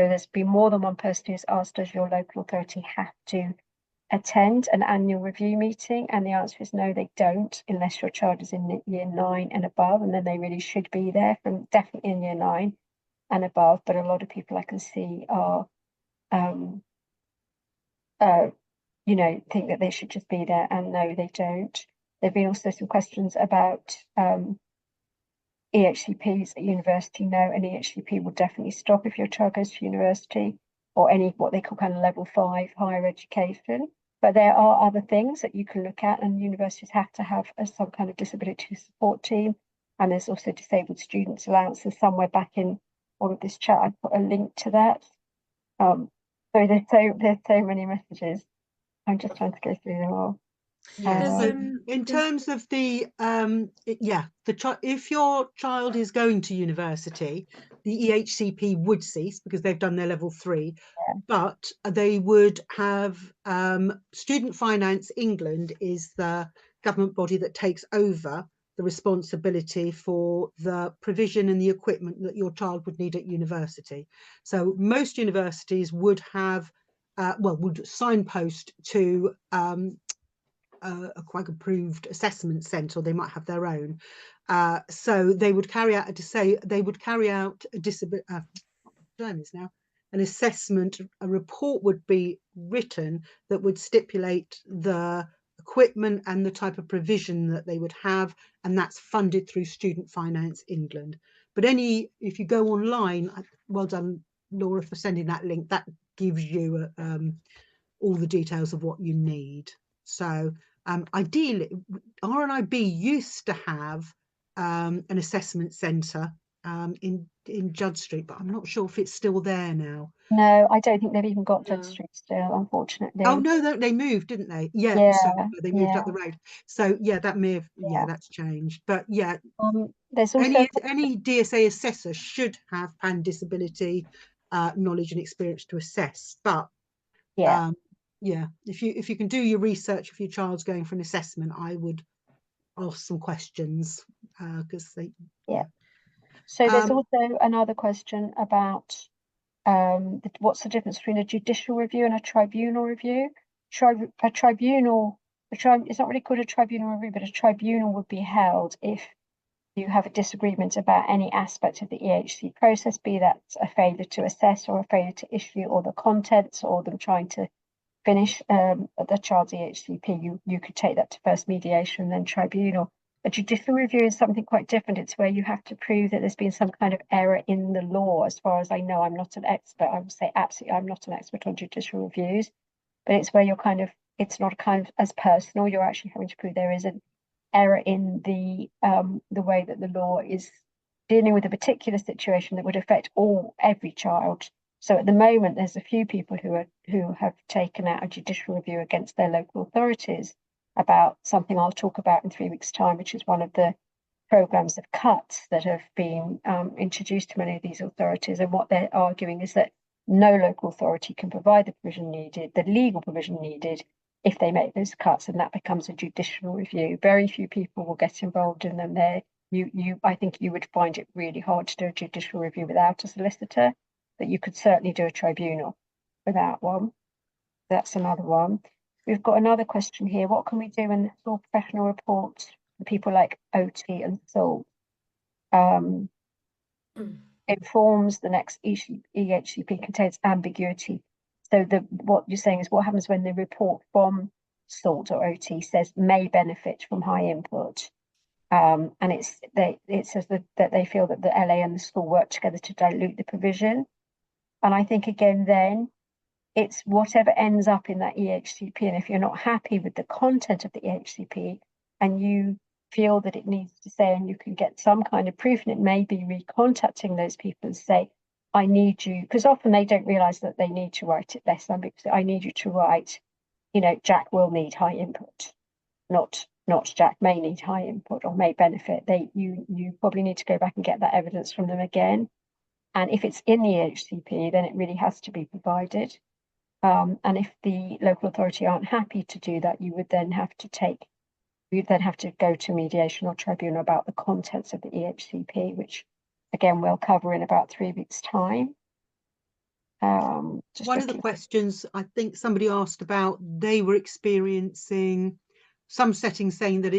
there's been more than one person who's asked, does your local authority have to attend an annual review meeting? And the answer is no, they don't, unless your child is in year 9 and above, and then they really should be there from definitely in year 9 and above. But a lot of people I can see are you know, think that they should just be there, and no, they don't. There've been also some questions about EHCPs at university. No, an EHCP will definitely stop if your child goes to university or any what they call kind of level 5 higher education. But there are other things that you can look at, and universities have to have some kind of disability support team. And there's also disabled students allowances somewhere back in all of this chat. I put a link to that. So there's so many messages. I'm just trying to go through them all. Yeah. In terms of the if your child is going to university, the EHCP would cease because they've done their level 3, but they would have Student Finance England is the government body that takes over the responsibility for the provision and the equipment that your child would need at university. So most universities would have would signpost to a quite approved assessment centre, or they might have their own. So they would carry out an assessment. A report would be written that would stipulate the equipment and the type of provision that they would have, and that's funded through Student Finance England. But if you go online, well done Laura for sending that link, that gives you all the details of what you need. So ideally, RNIB used to have an assessment centre in Judd Street, but I'm not sure if it's still there now. No, I don't think they've even got Judd Street still, unfortunately. Oh no, they moved, didn't they? Yeah, so they moved up the road. So yeah, that may have that's changed. But yeah, there's also any DSA assessor should have pan disability knowledge and experience to assess. But if you can do your research, if your child's going for an assessment, I would ask some questions because they So there's also another question about what's the difference between a judicial review and a tribunal review? A tribunal, it's not really called a tribunal review, but a tribunal would be held if you have a disagreement about any aspect of the EHC process, be that a failure to assess or a failure to issue, or the contents, or them trying to finish the child's EHCP. You could take that to first mediation and then tribunal. A judicial review is something quite different. It's where you have to prove that there's been some kind of error in the law. As far as I know, I'm not an expert. I would say absolutely, I'm not an expert on judicial reviews, but it's where it's not kind of as personal. You're actually having to prove there is an error in the way that the law is dealing with a particular situation that would affect every child. So at the moment, there's a few people who have taken out a judicial review against their local authorities about something I'll talk about in 3 weeks' time, which is one of the programs of cuts that have been introduced to many of these authorities. And what they're arguing is that no local authority can provide the provision needed, the legal provision needed, if they make those cuts, and that becomes a judicial review. Very few people will get involved in them. I think you would find it really hard to do a judicial review without a solicitor, but you could certainly do a tribunal without one. That's another one. We've got another question here. What can we do when the school professional reports for people like OT and SALT informs the next EHCP contains ambiguity? So what you're saying is, what happens when the report from SALT or OT says may benefit from high input? And it says that they feel that the LA and the school work together to dilute the provision. And I think again, then it's whatever ends up in that EHCP. And if you're not happy with the content of the EHCP and you feel that it needs to say, and you can get some kind of proof, and it may be recontacting those people and say, I need you, because often they don't realize that they need to write it less than, because I need you to write, Jack will need high input, not Jack may need high input or may benefit. You probably need to go back and get that evidence from them again. And if it's in the EHCP, then it really has to be provided. And if the local authority aren't happy to do that, you'd then have to go to mediation or tribunal about the contents of the EHCP, which again we'll cover in about 3 weeks' time. Just One of the looking. questions I think somebody asked about, they were experiencing some settings saying that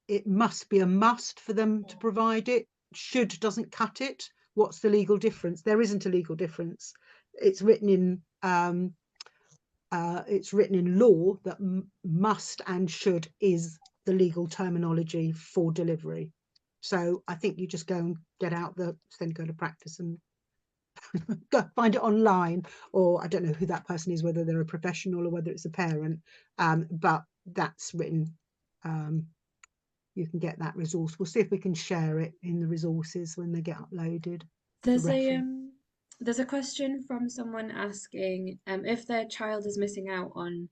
it must be a must for them to provide it. Should doesn't cut it. What's the legal difference? There isn't a legal difference. It's written in law that must and should is the legal terminology for delivery. So I think you just go and get out then go to practice and go find it online, or I don't know who that person is, whether they're a professional or whether it's a parent, but that's written. You can get that resource. We'll see if we can share it in the resources when they get uploaded. There's a question from someone asking if their child is missing out on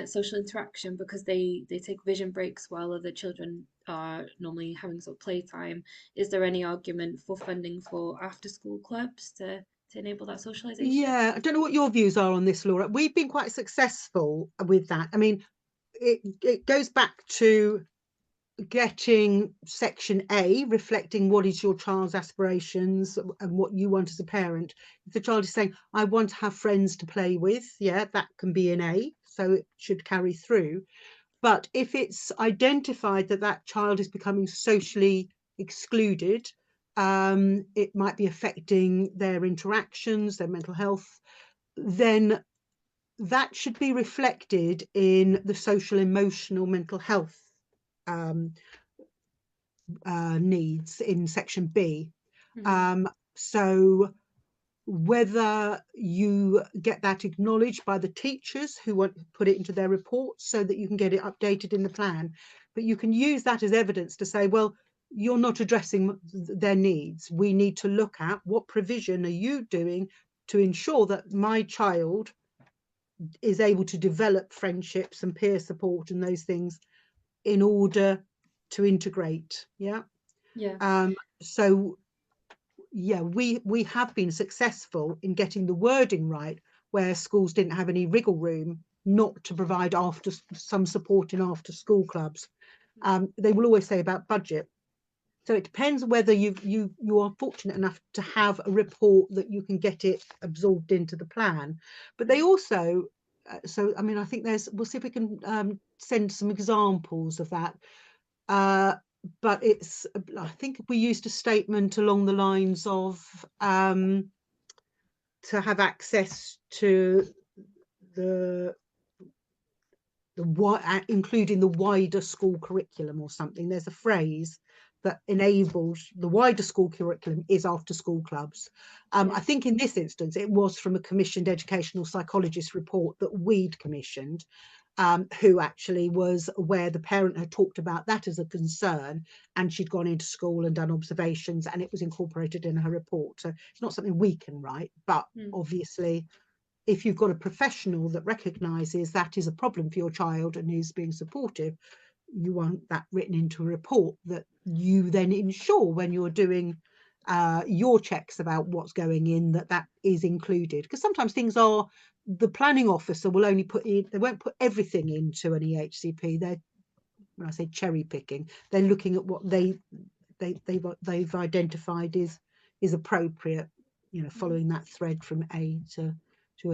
social interaction because they take vision breaks while other children are normally having sort of playtime. Is there any argument for funding for after school clubs to enable that socialization? Yeah, I don't know what your views are on this, Laura. We've been quite successful with that. I mean, it goes back to getting section A reflecting what is your child's aspirations and what you want as a parent. If the child is saying, I want to have friends to play with, yeah, that can be in A, so it should carry through. But if it's identified that that child is becoming socially excluded, it might be affecting their interactions, their mental health, then that should be reflected in the social, emotional, mental health needs in section B. So whether you get that acknowledged by the teachers who want to put it into their reports so that you can get it updated in the plan, but you can use that as evidence to say, well, you're not addressing their needs. We need to look at what provision are you doing to ensure that my child is able to develop friendships and peer support and those things in order to integrate. So yeah, we have been successful in getting the wording right, where schools didn't have any wriggle room not to provide some support in after school clubs. They will always say about budget. So it depends whether you are fortunate enough to have a report that you can get it absorbed into the plan. But they also, so I mean, I think we'll see if we can send some examples of that. But I think we used a statement along the lines of to have access to including the wider school curriculum or something. There's a phrase that enables the wider school curriculum is after school clubs. I think in this instance, it was from a commissioned educational psychologist report that we'd commissioned, who actually was aware the parent had talked about that as a concern, and she'd gone into school and done observations, and it was incorporated in her report. So it's not something we can write, but obviously if you've got a professional that recognises that is a problem for your child and is being supportive, you want that written into a report that you then ensure when you're doing your checks about what's going in, that is included. Because sometimes things are, the planning officer will only they won't put everything into an EHCP. When I say cherry picking, they're looking at what they've identified is appropriate, following that thread from A to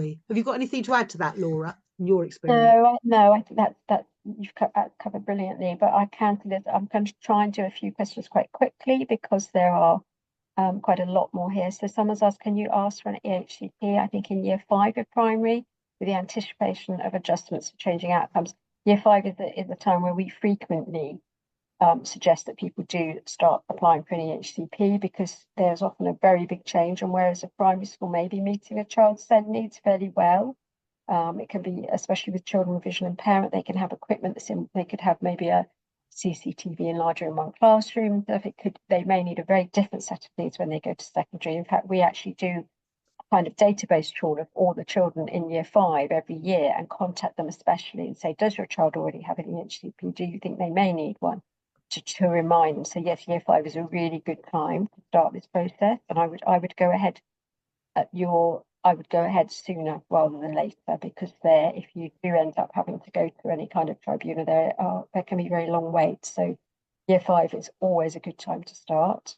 E. Have you got anything to add to that, Laura, in your experience? No, I think that you've covered brilliantly, but I can see that I'm going to try and do a few questions quite quickly because there are quite a lot more here. So someone's asked, can you ask for an EHCP? I think in year 5 of primary, with the anticipation of adjustments for changing outcomes. Year 5 is the time where we frequently suggest that people do start applying for an EHCP because there's often a very big change, and whereas a primary school may be meeting a child's SEND needs fairly well, it can be, especially with children with visual impairment, they can have equipment they could have maybe a CCTV enlarger in one classroom. They may need a very different set of needs when they go to secondary. In fact, we actually do a kind of database trawl of all the children in year 5 every year and contact them especially and say, does your child already have an EHCP? Do you think they may need one? To remind them. So yes, year 5 is a really good time to start this process, and I would go ahead sooner rather than later, because if you do end up having to go to any kind of tribunal, there can be very long waits. So year 5 is always a good time to start.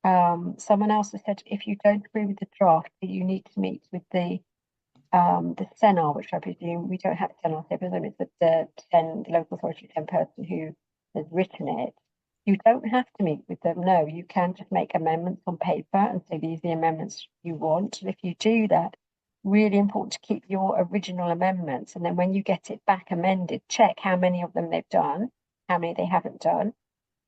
Someone else has said, if you don't agree with the draft, you need to meet with the SENAR, which I presume we don't have SENAR, so I presume it's the local authority 10 person who has written it. You don't have to meet with them. No, you can just make amendments on paper and say these are the amendments you want. And if you do that, really important to keep your original amendments. And then when you get it back amended, check how many of them they've done, how many they haven't done.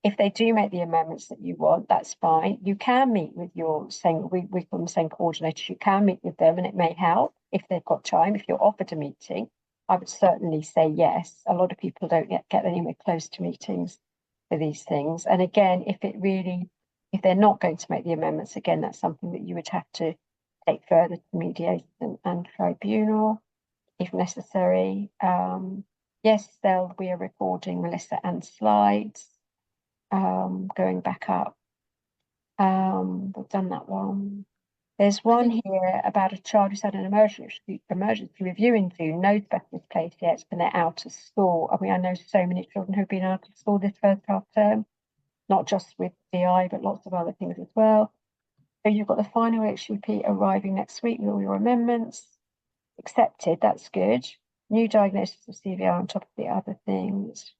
If they do make the amendments that you want, that's fine. You can meet with your we call them SEN coordinators. You can meet with them and it may help if they've got time. If you're offered a meeting, I would certainly say yes. A lot of people don't get anywhere close to meetings for these things. And again, if they're not going to make the amendments, again, that's something that you would have to take further to mediation and tribunal if necessary. Yes, we are recording Melissa and slides. Going back up. We've done that one. There's one here about a child who's had an emergency review in June, no specialist place yet, and they're out of school. I mean, I know so many children who've been out of school this first half term, not just with DI, but lots of other things as well. So you've got the final HCP arriving next week with all your amendments. Accepted, that's good. New diagnosis of CVR on top of the other things.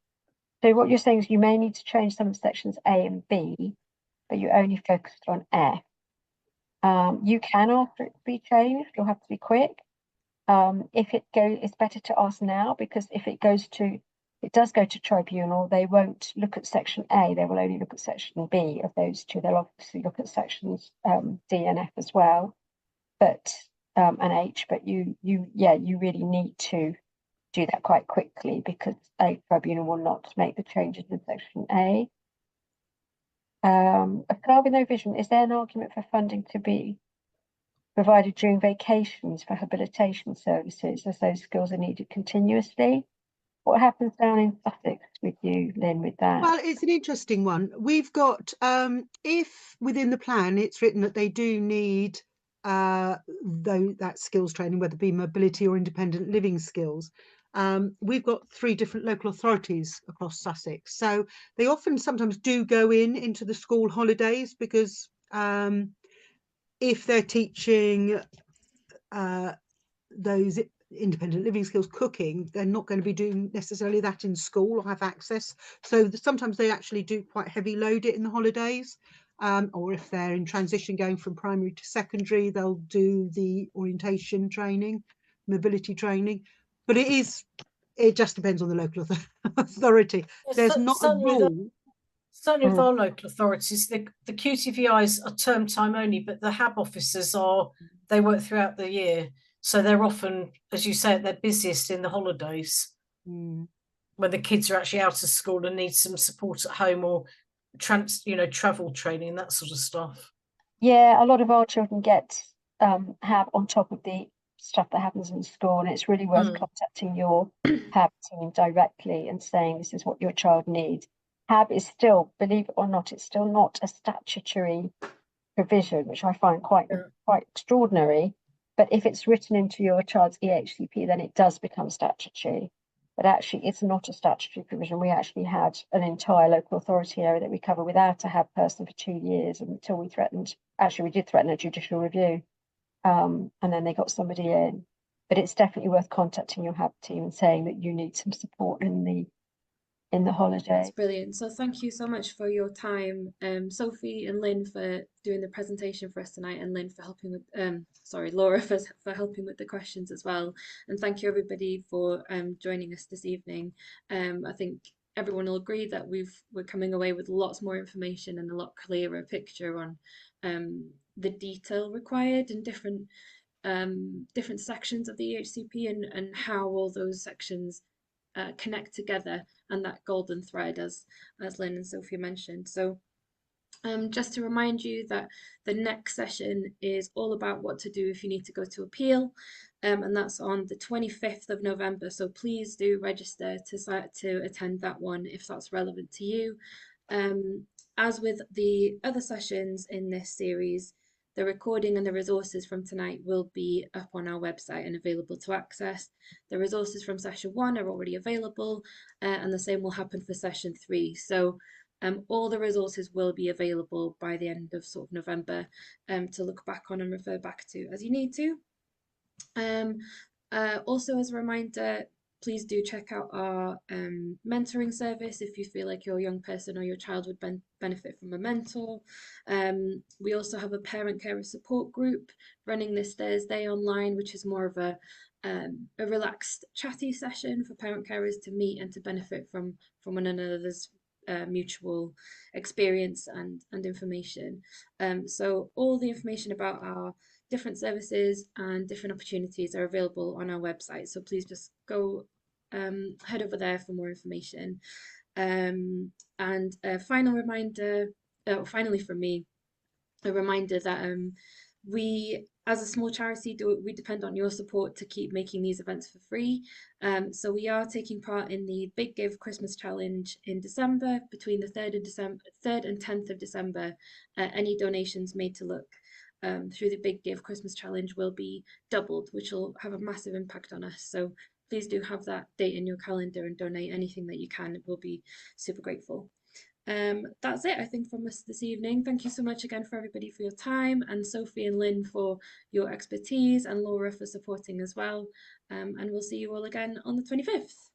So what you're saying is you may need to change some of sections A and B, but you only focused on F. You can ask for it to be changed. You'll have to be quick. If it's better to ask now, because if it does go to tribunal, they won't look at section A. They will only look at section B of those two. They'll obviously look at sections D and F as well, but and H. But you really need to do that quite quickly because a tribunal will not make the changes in section A. A child with no vision, is there an argument for funding to be provided during vacations for habilitation services as those skills are needed continuously? What happens down in Sussex with you, Lynn, with that? Well, it's an interesting one. We've got, if within the plan it's written that they do need that skills training, whether it be mobility or independent living skills, we've got 3 different local authorities across Sussex. So they often sometimes do go into the school holidays because if they're teaching those independent living skills, cooking, they're not going to be doing necessarily that in school or have access. So sometimes they actually do quite heavy load it in the holidays. Or if they're in transition going from primary to secondary, they'll do the orientation training, mobility training. But it just depends on the local authority. There's not a rule. Certainly with our local authorities, the QTVIs are term time only, but the HAB officers they work throughout the year. So they're often, as you say, they're busiest in the holidays when the kids are actually out of school and need some support at home or travel training, that sort of stuff. Yeah, a lot of our children get HAB on top of the stuff that happens in school, and it's really worth contacting your HAB team directly and saying this is what your child needs. HAB is still, believe it or not, it's still not a statutory provision, which I find quite extraordinary. But if it's written into your child's EHCP, then it does become statutory. But actually, it's not a statutory provision. We actually had an entire local authority area that we cover without a HAB person for 2 years until we did threaten a judicial review. And then they got somebody in. But it's definitely worth contacting your HAB team and saying that you need some support in the holiday. That's brilliant. So thank you so much for your time, Sophie and Lynn, for doing the presentation for us tonight, and Lynn for helping with Laura for helping with the questions as well. And thank you everybody for joining us this evening. I think everyone will agree that we're coming away with lots more information and a lot clearer picture on the detail required in different sections of the EHCP and how all those sections connect together, and that golden thread as Lynn and Sophie mentioned. So just to remind you that the next session is all about what to do if you need to go to appeal, and that's on the 25th of November. So please do register to attend that one if that's relevant to you. As with the other sessions in this series, the recording and the resources from tonight will be up on our website and available to access. The resources from session 1 are already available, and the same will happen for session 3. So All the resources will be available by the end of sort of November to look back on and refer back to as you need to. Also, as a reminder, please do check out our mentoring service if you feel like your young person or your child would benefit from a mentor. We also have a parent carer support group running this Thursday online, which is more of a relaxed chatty session for parent carers to meet and to benefit from one another's mutual experience and information. So all the information about our different services and different opportunities are available on our website. So please just go head over there for more information. And a final reminder, finally from me, a reminder that we, as a small charity, we depend on your support to keep making these events for free. So we are taking part in the Big Give Christmas Challenge in December, between the 3rd and 10th of December. Any donations made to Look through the Big Give Christmas Challenge will be doubled, which will have a massive impact on us. So please do have that date in your calendar and donate anything that you can. We'll be super grateful. That's it, I think, from us this evening. Thank you so much again for everybody for your time, and Sophie and Lynn for your expertise, and Laura for supporting as well. And we'll see you all again on the 25th.